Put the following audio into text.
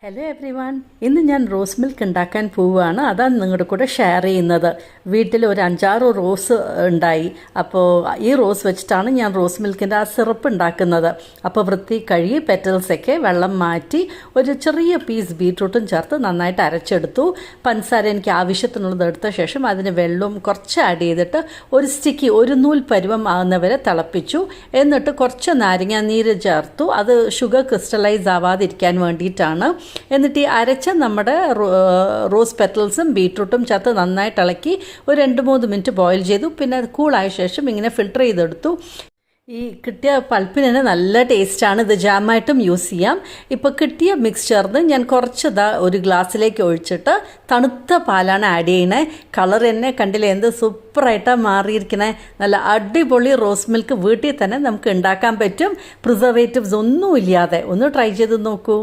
Hello every one, ഇന്ന് ഞാൻ rose milk ഉണ്ടാക്കാൻ പോവുകയാണ്. അതാണ് നിങ്ങളുടെ കൂടെ ഷെയർ ചെയ്യുന്നത്. വീട്ടിൽ ഒരു 5-6 റോസ് ഉണ്ടായി. അപ്പോൾ ഈ റോസ് വെച്ചിട്ടാണ് ഞാൻ റോസ് മിൽക്കിൻ്റെ ആ സിറപ്പ് ഉണ്ടാക്കുന്നത്. അപ്പോൾ വൃത്തി കഴുകി പെറ്റൽസൊക്കെ വെള്ളം മാറ്റി ഒരു ചെറിയ പീസ് ബീട്രൂട്ടും ചേർത്ത് നന്നായിട്ട് അരച്ചെടുത്തു. പഞ്ചസാര എനിക്ക് ആവശ്യത്തിനുള്ളത് എടുത്ത ശേഷം അതിന് വെള്ളവും കുറച്ച് ആഡ് ചെയ്തിട്ട് ഒരു സ്റ്റിക്കി ഒരു നൂൽ പരുവം ആകുന്നവരെ തിളപ്പിച്ചു. എന്നിട്ട് കുറച്ച് നാരങ്ങ നീര് ചേർത്തു. അത് ഷുഗർ ക്രിസ്റ്റലൈസ് ആവാതിരിക്കാൻ വേണ്ടിയിട്ടാണ്. എന്നിട്ട് ഈ അരച്ച നമ്മുടെ റോസ് പെറ്റൽസും ബീട്രൂട്ടും ചേർത്ത് നന്നായിട്ട് ഇളക്കി ഒരു 2-3 മിനിറ്റ് ബോയിൽ ചെയ്തു. പിന്നെ അത് കൂളായ ശേഷം ഇങ്ങനെ ഫിൽട്ടർ ചെയ്തെടുത്തു. ഈ കിട്ടിയ പൾപ്പിന് തന്നെ നല്ല ടേസ്റ്റാണ്. ഇത് ജാമായിട്ടും യൂസ് ചെയ്യാം. ഇപ്പോൾ കിട്ടിയ മിക്സ്ചറിന് ഞാൻ കുറച്ച് ഒരു ഗ്ലാസ്സിലേക്ക് ഒഴിച്ചിട്ട് തണുത്ത പാലാണ് ആഡ് ചെയ്യണേ. കളർ തന്നെ കണ്ടില്ലേ, എന്ത് സൂപ്പറായിട്ടാണ് മാറിയിരിക്കണേ. നല്ല അടിപൊളി റോസ് മിൽക്ക് വീട്ടിൽ തന്നെ നമുക്ക് ഉണ്ടാക്കാൻ പറ്റും, പ്രിസർവേറ്റീവ്സ് ഒന്നും ഇല്ലാതെ. ഒന്ന് ട്രൈ ചെയ്ത് നോക്കൂ.